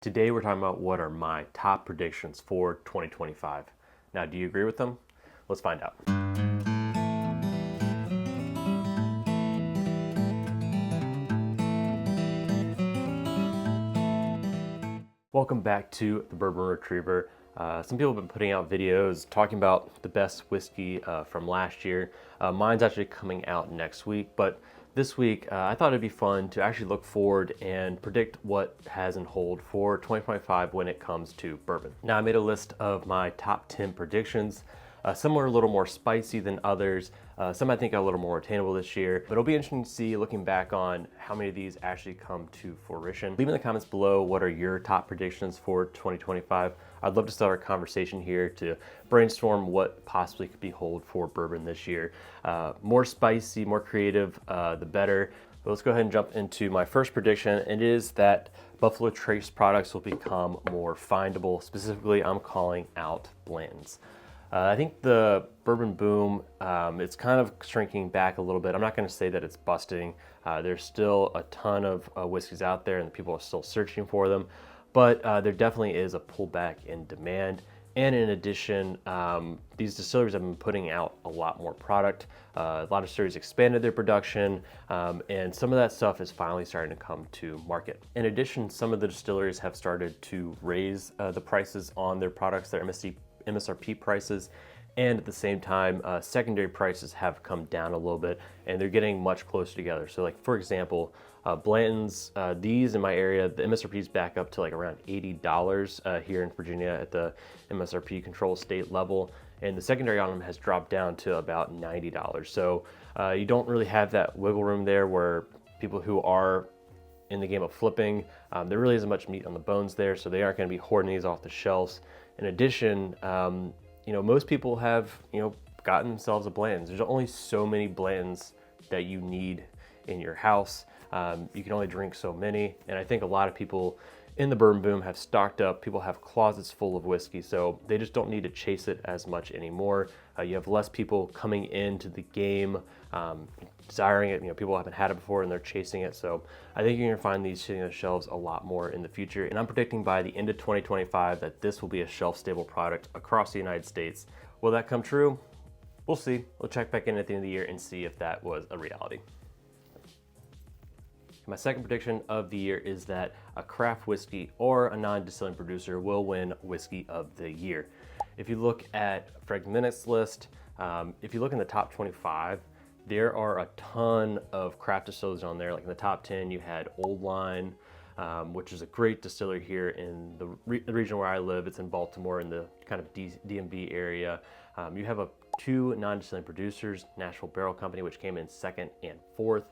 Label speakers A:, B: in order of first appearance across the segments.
A: Today we're talking about what are my top predictions for 2025. Now, do you agree with them? Let's find out. Welcome back to the Bourbon Retriever. Some people have been putting out videos talking about the best whiskey from last year. Mine's actually coming out next week, but this week I thought it'd be fun to actually look forward and predict what has in hold for 2025 when it comes to bourbon. Now, I made a list of my top 10 predictions. Some are a little more spicy than others. Some I think are a little more attainable this year, but it'll be interesting to see looking back on how many of these actually come to fruition. Leave in the comments below what are your top predictions for 2025. I'd love to start a conversation here to brainstorm what possibly could be hold for bourbon this year. More spicy, more creative, the better. But let's go ahead and jump into my first prediction. It is that Buffalo Trace products will become more findable. Specifically, I'm calling out blends. I think the bourbon boom, it's kind of shrinking back a little bit. I'm not going to say that it's busting. There's still a ton of whiskeys out there and people are still searching for them, but there definitely is a pullback in demand. And in addition, these distilleries have been putting out a lot more product. A lot of distilleries expanded their production, and some of that stuff is finally starting to come to market. In addition, some of the distilleries have started to raise the prices on their products, their MSRP prices, and at the same time secondary prices have come down a little bit and they're getting much closer together. So like for example, Blanton's, these in my area, the MSRP is back up to like around $80 here in Virginia at the MSRP control state level, and the secondary on them has dropped down to about $90. So you don't really have that wiggle room there where people who are in the game of flipping, there really isn't much meat on the bones there, so they aren't going to be hoarding these off the shelves. In addition, most people have, gotten themselves a blend. There's only so many blends that you need in your house. You can only drink so many, and I think a lot of people in the bourbon boom have stocked up. People have closets full of whiskey, so they just don't need to chase it as much anymore. You have less people coming into the game desiring it. People haven't had it before and they're chasing it. So I think you're gonna find these sitting on the shelves a lot more in the future. And I'm predicting by the end of 2025 that this will be a shelf-stable product across the United States. Will that come true? We'll see. We'll check back in at the end of the year and see if that was a reality. My second prediction of the year is that a craft whiskey or a non-distilling producer will win Whiskey of the Year. If you look at Fred Minnick's list, if you look in the top 25, there are a ton of craft distillers on there. Like in the top 10, you had Old Line, which is a great distillery here in the region where I live. It's in Baltimore in the kind of DMV area. You have two non-distilling producers, Nashville Barrel Company, which came in second and fourth.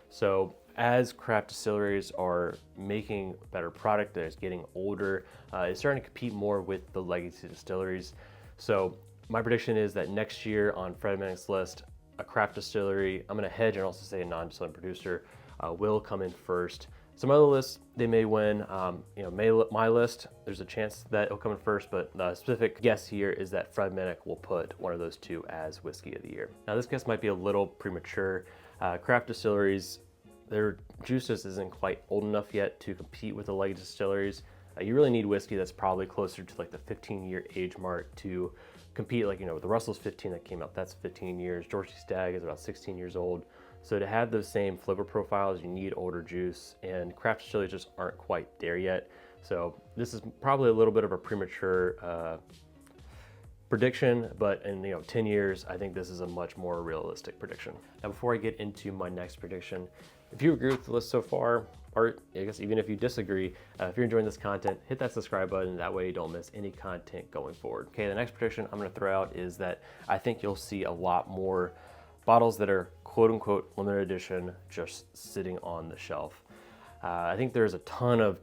A: So as craft distilleries are making better product that is getting older, it's starting to compete more with the legacy distilleries. So my prediction is that next year on Fred Minnick's list, a craft distillery, I'm going to hedge and also say a non-distilling producer, will come in first. Some other lists, they may win. My list, there's a chance that it'll come in first, but the specific guess here is that Fred Minnick will put one of those two as Whiskey of the Year. Now, this guess might be a little premature. Craft distilleries, their juice just isn't quite old enough yet to compete with the legacy distilleries. You really need whiskey that's probably closer to like the 15-year age mark to compete. Like, the Russell's 15 that came out, that's 15 years. Georgie Stagg is about 16 years old. So to have those same flavor profiles, you need older juice, and craft distilleries just aren't quite there yet. So this is probably a little bit of a premature prediction, but in 10 years, I think this is a much more realistic prediction. Now, before I get into my next prediction, if you agree with the list so far, or I guess even if you disagree, if you're enjoying this content, hit that subscribe button. That way you don't miss any content going forward. Okay, the next prediction I'm gonna throw out is that I think you'll see a lot more bottles that are quote unquote limited edition just sitting on the shelf. I think there's a ton of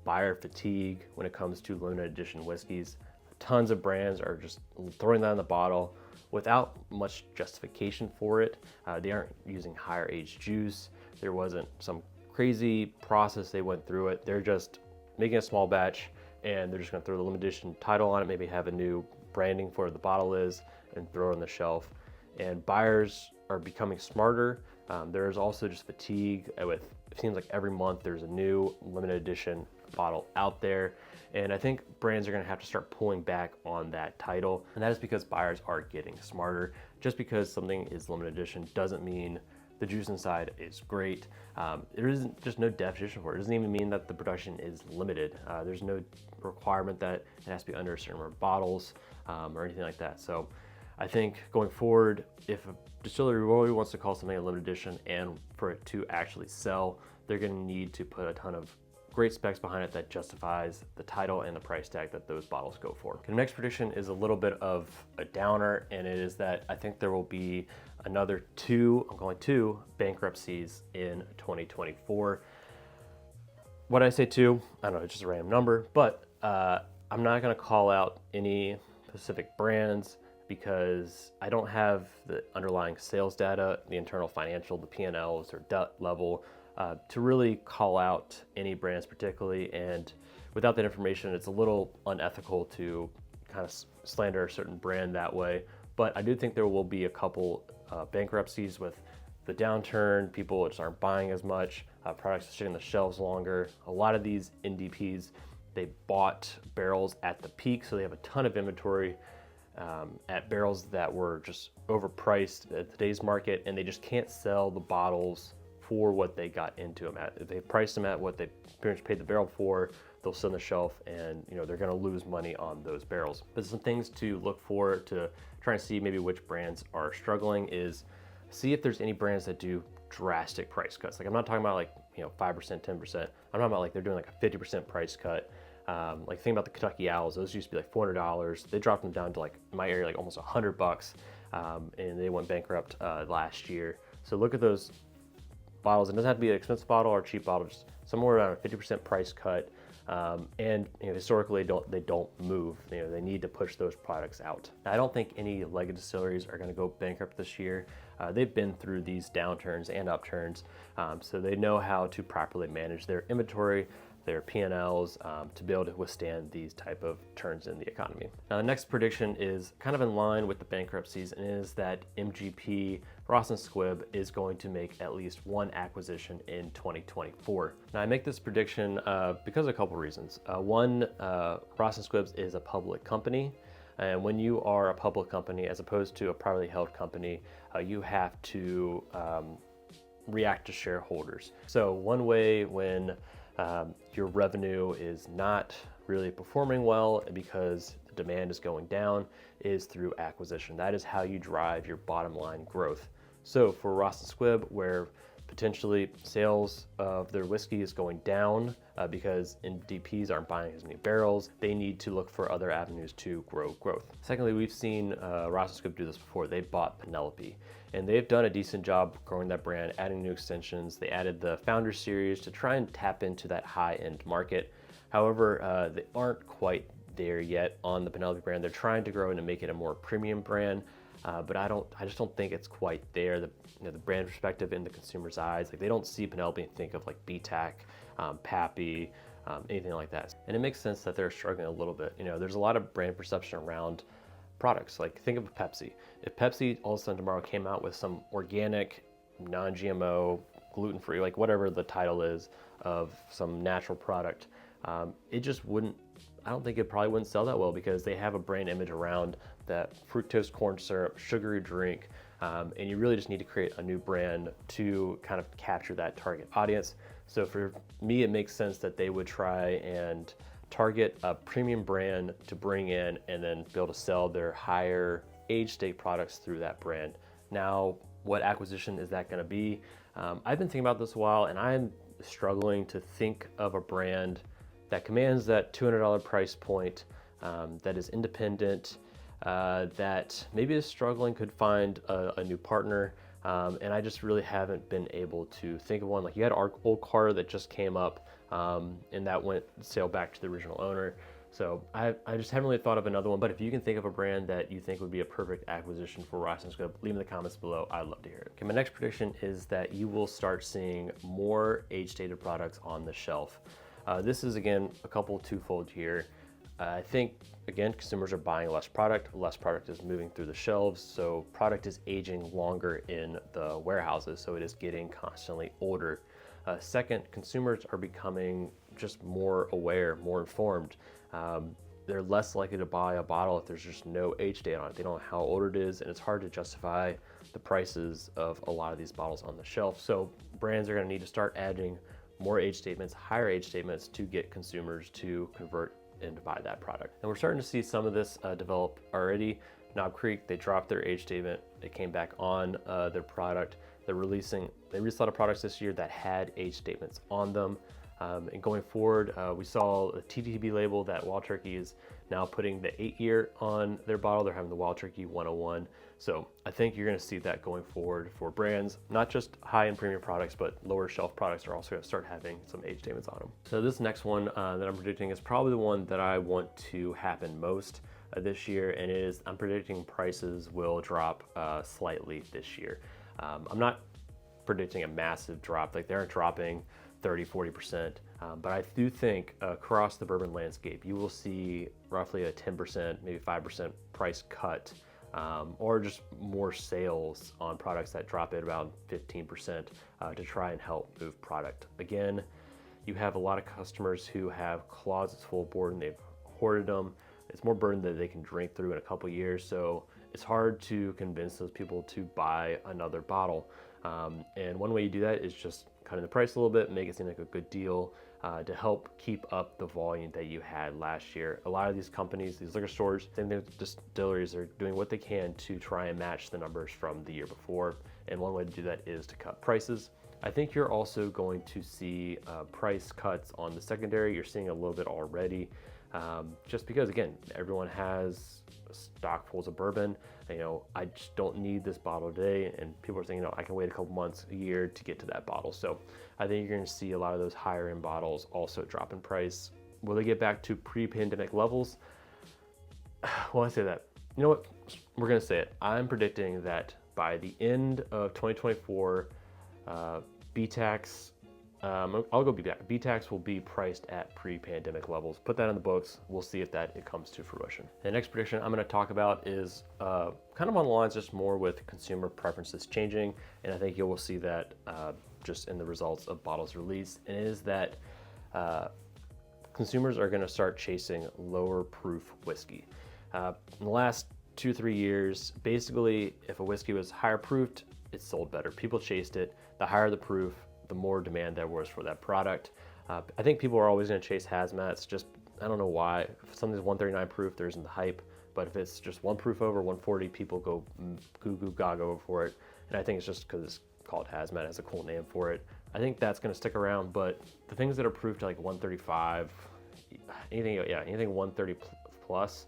A: buyer fatigue when it comes to limited edition whiskeys. Tons of brands are just throwing that in the bottle without much justification for it. They aren't using higher aged juice. There wasn't some crazy process they went through it. They're just making a small batch and they're just gonna throw the limited edition title on it, maybe have a new branding for what the bottle is, and throw it on the shelf. And buyers are becoming smarter. There's also just fatigue with, it seems like every month there's a new limited edition bottle out there. And I think brands are gonna have to start pulling back on that title. And that is because buyers are getting smarter. Just because something is limited edition doesn't mean the juice inside is great. There isn't just no definition for it. It doesn't even mean that the production is limited. There's no requirement that it has to be under a certain number of bottles or anything like that. So I think going forward, if a distillery really wants to call something a limited edition and for it to actually sell, they're gonna need to put a ton of great specs behind it that justifies the title and the price tag that those bottles go for. The next prediction is a little bit of a downer, and it is that I think there will be another two bankruptcies in 2024. What I say two, I don't know, it's just a random number, but I'm not gonna call out any specific brands because I don't have the underlying sales data, the internal financial, the P&Ls or debt level to really call out any brands particularly. And without that information, it's a little unethical to kind of slander a certain brand that way. But I do think there will be a couple bankruptcies with the downturn. People just aren't buying as much, products are sitting on the shelves longer. A lot of these NDPs, they bought barrels at the peak, so they have a ton of inventory at barrels that were just overpriced at today's market, and they just can't sell the bottles for what they got into them at. If they priced them at what they pretty much paid the barrel for, they'll sit on the shelf, and they're going to lose money on those barrels. But some things to look for to try and see maybe which brands are struggling is see if there's any brands that do drastic price cuts. Like I'm not talking about like 5%, 10%. I'm talking about like they're doing like a 50% price cut. Like think about the Kentucky Owls. Those used to be like $400. They dropped them down to like in my area like almost $100, and they went bankrupt last year. So look at those bottles. It doesn't have to be an expensive bottle or a cheap bottle, just somewhere around a 50% price cut. And historically they don't move. They need to push those products out. Now, I don't think any legacy distilleries are going to go bankrupt this year. They've been through these downturns and upturns, so they know how to properly manage their inventory, their P&Ls, to be able to withstand these type of turns in the economy. Now, the next prediction is kind of in line with the bankruptcies, and is that MGP Ross & Squibb is going to make at least one acquisition in 2024. Now, I make this prediction because of a couple reasons. One, Ross & Squibb is a public company, and when you are a public company as opposed to a privately held company, you have to react to shareholders. So one way when your revenue is not really performing well because the demand is going down is through acquisition. That is how you drive your bottom line growth. So for Ross & Squibb, where potentially sales of their whiskey is going down because NDPs aren't buying as many barrels, they need to look for other avenues to grow growth. Secondly, we've seen Ross & Squibb do this before. They bought Penelope, and they've done a decent job growing that brand, adding new extensions. They added the Founder Series to try and tap into that high-end market. However, they aren't quite there yet on the Penelope brand. They're trying to grow and to make it a more premium brand. But I just don't think it's quite there. The brand perspective in the consumer's eyes, like they don't see Penelope and think of like BTAC, Pappy, anything like that. And it makes sense that they're struggling a little bit. There's a lot of brand perception around products. Like think of Pepsi. If Pepsi all of a sudden tomorrow came out with some organic, non-GMO, gluten-free, like whatever the title is of some natural product, it just wouldn't, I don't think it probably wouldn't sell that well because they have a brand image around that fructose corn syrup, sugary drink, and you really just need to create a new brand to kind of capture that target audience. So for me, it makes sense that they would try and target a premium brand to bring in and then be able to sell their higher age state products through that brand. Now, what acquisition is that going to be? I've been thinking about this a while, and I'm struggling to think of a brand that commands that $200 price point, that is independent, that maybe is struggling, could find a new partner, and I just really haven't been able to think of one. Like you had our old car that just came up, and that went sailed back to the original owner. So I just haven't really thought of another one, but if you can think of a brand that you think would be a perfect acquisition for Ross & Squibb, leave in the comments below. I'd love to hear it. Okay, my next prediction is that you will start seeing more age-stated products on the shelf. This is, again, a couple twofold here. I think, again, consumers are buying less product is moving through the shelves, so product is aging longer in the warehouses, so it is getting constantly older. Second, consumers are becoming just more aware, more informed. They're less likely to buy a bottle if there's just no age date on it. They don't know how old it is, and it's hard to justify the prices of a lot of these bottles on the shelf. So brands are going to need to start adding more age statements, higher age statements, to get consumers to convert and to buy that product. And we're starting to see some of this develop already. Knob Creek, they dropped their age statement. They came back on their product. They released a lot of products this year that had age statements on them. And going forward, we saw a TTB label that Wild Turkey is now putting the 8-year on their bottle. They're having the Wild Turkey 101. So I think you're going to see that going forward for brands, not just high-end premium products, but lower shelf products are also going to start having some age statements on them. So this next one that I'm predicting is probably the one that I want to happen most this year, and it is I'm predicting prices will drop slightly this year. I'm not predicting a massive drop, like they aren't dropping 30-40%, but I do think across the bourbon landscape you will see roughly a 10%, maybe 5% price cut, or just more sales on products that drop at around 15% to try and help move product. Again, you have a lot of customers who have closets full of bourbon, they've hoarded them. It's more bourbon that they can drink through in a couple years, so it's hard to convince those people to buy another bottle. And one way you do that is just cutting the price a little bit, make it seem like a good deal to help keep up the volume that you had last year. A lot of these companies, these liquor stores, same thing with distilleries, are doing what they can to try and match the numbers from the year before. And one way to do that is to cut prices. I think you're also going to see price cuts on the secondary. You're seeing a little bit already. Just because, again, everyone has stock fulls of bourbon. You know, I just don't need this bottle today, and people are saying, you know, I can wait a couple months, a year to get to that bottle. So I think you're going to see a lot of those higher end bottles also drop in price. Will they get back to pre-pandemic levels? Well, I say that. You know what? We're going to say it. I'm predicting that by the end of 2024, BTAX, I'll go BTAX. BTAX will be priced at pre-pandemic levels. Put that in the books. We'll see if it comes to fruition. The next prediction I'm going to talk about is kind of on the lines just more with consumer preferences changing, and I think you will see that just in the results of bottles released, and it is that consumers are going to start chasing lower proof whiskey. In the last 2-3 years, basically, if a whiskey was higher proofed, it sold better. People chased it. The higher the proof, the more demand there was for that product. I think people are always going to chase hazmats. Just, I don't know why. If something's 139 proof, there isn't the hype. But if it's just one proof over 140, people go goo goo gaga for it. And I think it's just because it's called hazmat, it has a cool name for it. I think that's going to stick around. But the things that are proofed to like 135, anything 130 plus,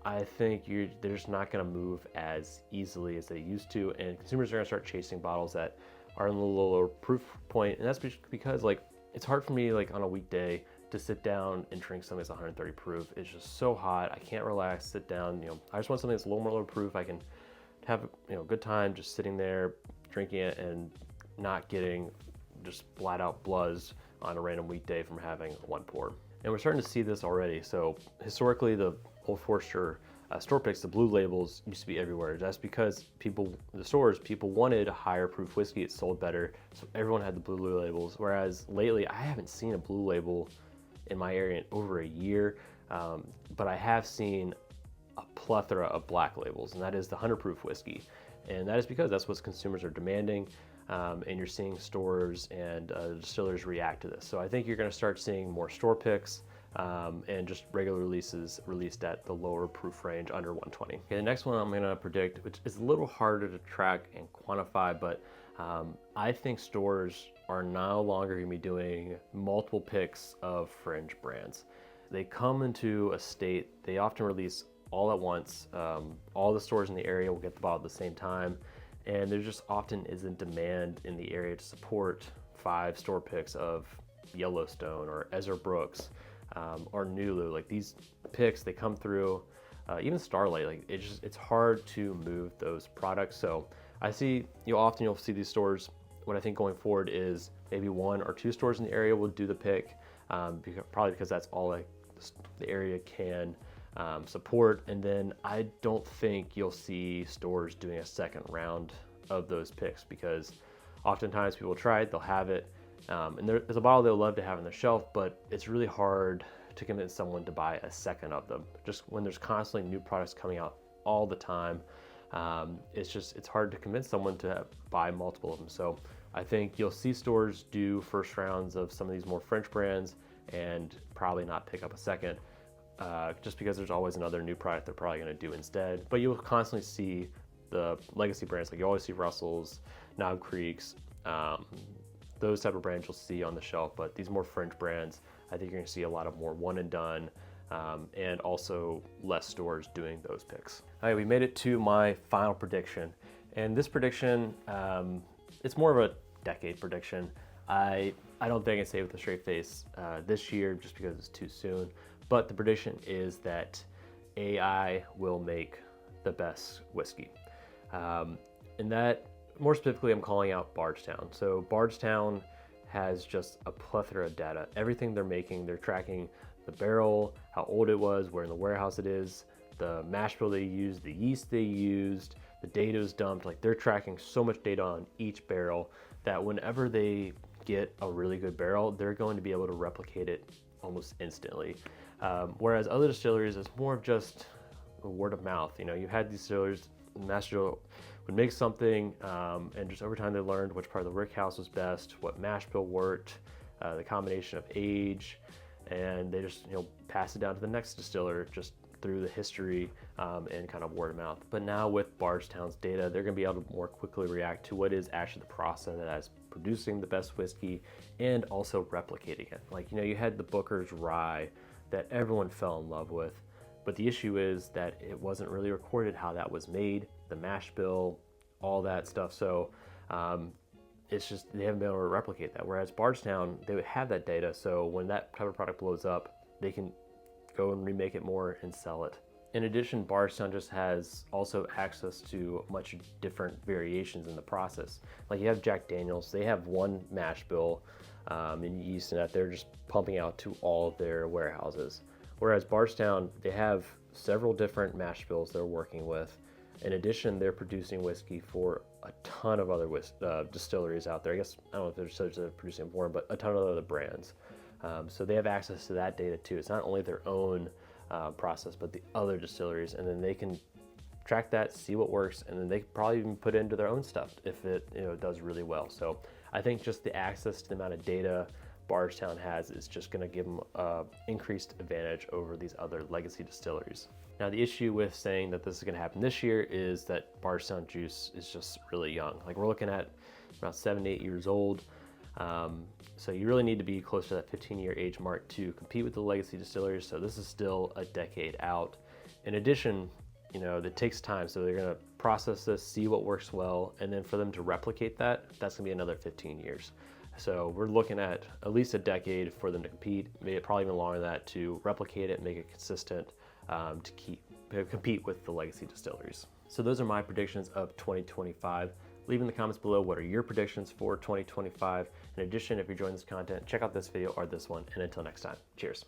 A: I think they're just not going to move as easily as they used to. And consumers are going to start chasing bottles that are in the lower proof point, and that's because like it's hard for me like on a weekday to sit down and drink something that's 130 proof. It's just so hot. I can't relax, sit down. You know, I just want something that's a little more low proof. I can have a good time just sitting there drinking it and not getting just flat out bluzz on a random weekday from having one pour. And we're starting to see this already. So historically, the Old Forester store picks, the blue labels used to be everywhere. That's because people wanted a higher proof whiskey. It sold better, so everyone had the blue labels. Whereas lately, I haven't seen a blue label in my area in over a year, but I have seen a plethora of black labels, and that is the 100 proof whiskey. And that is because that's what consumers are demanding, and you're seeing stores and distillers react to this. So I think you're going to start seeing more store picks, and just regular releases released at the lower proof range under 120. Okay, the next one I'm gonna predict, which is a little harder to track and quantify, but I think stores are no longer gonna be doing multiple picks of fringe brands. They come into a state, they often release all at once. All the stores in the area will get the bottle at the same time, and there just often isn't demand in the area to support 5 store picks of Yellowstone or Ezra Brooks. Or Nulu. Like these picks, they come through, even Starlight, like it's hard to move those products. So I see, you'll see these stores. What I think going forward is maybe 1 or 2 stores in the area will do the pick, probably because that's all the area can support. And then I don't think you'll see stores doing a second round of those picks, because oftentimes people try it, they'll have it, And there's a bottle they'll love to have on their shelf, but it's really hard to convince someone to buy a second of them. Just when there's constantly new products coming out all the time, it's hard to convince someone to buy multiple of them. So I think you'll see stores do first rounds of some of these more French brands and probably not pick up a second, just because there's always another new product they're probably going to do instead. But you'll constantly see the legacy brands, like you always see Russell's, Knob Creek's, those type of brands you'll see on the shelf. But these more French brands, I think you're going to see a lot of more one and done, and also less stores doing those picks. All right, we made it to my final prediction, and this prediction, it's more of a decade prediction. I don't think I can say it with a straight face this year, just because it's too soon. But the prediction is that AI will make the best whiskey. And that, more specifically, I'm calling out Bardstown. So Bardstown has just a plethora of data. Everything they're making, they're tracking the barrel, how old it was, where in the warehouse it is, the mash bill they used, the yeast they used, the data is dumped. Like, they're tracking so much data on each barrel that whenever they get a really good barrel, they're going to be able to replicate it almost instantly. Whereas other distilleries, it's more of just word of mouth. You know, you had these distillers, master would make something, and just over time they learned which part of the rick house was best, what mash bill worked, the combination of age, and they just, you know, pass it down to the next distiller just through the history, and kind of word of mouth. But now with Bardstown's data, they're going to be able to more quickly react to what is actually the process that is producing the best whiskey and also replicating it. Like, you know, you had the Booker's Rye that everyone fell in love with, but the issue is that it wasn't really recorded how that was made, the mash bill, all that stuff. So it's just, they haven't been able to replicate that. Whereas Bardstown, they would have that data, so when that type of product blows up, they can go and remake it more and sell it. In addition, Bardstown just has also access to much different variations in the process. Like, you have Jack Daniels, they have one mash bill in yeast and that they're just pumping out to all of their warehouses. Whereas Bardstown, they have several different mash bills they're working with. In addition, they're producing whiskey for a ton of other distilleries out there. I guess, I don't know if there's such that are producing more, but a ton of other brands. So they have access to that data too. It's not only their own process, but the other distilleries, and then they can track that, see what works, and then they can probably even put it into their own stuff if it, you know, does really well. So I think just the access to the amount of data Bardstown has is just going to give them increased advantage over these other legacy distilleries. Now, the issue with saying that this is going to happen this year is that Bardstown juice is just really young. Like, we're looking at about 7 to 8 years old. So you really need to be close to that 15-year age mark to compete with the legacy distilleries. So this is still a decade out. In addition, you know, it takes time. So they're going to process this, see what works well, and then for them to replicate that, that's going to be another 15 years. So we're looking at least a decade for them to compete, maybe probably even longer than that, to replicate it, make it consistent, to compete with the legacy distilleries. So those are my predictions of 2025. Leave in the comments below what are your predictions for 2025. In addition, if you're enjoying this content, check out this video or this one. And until next time, cheers.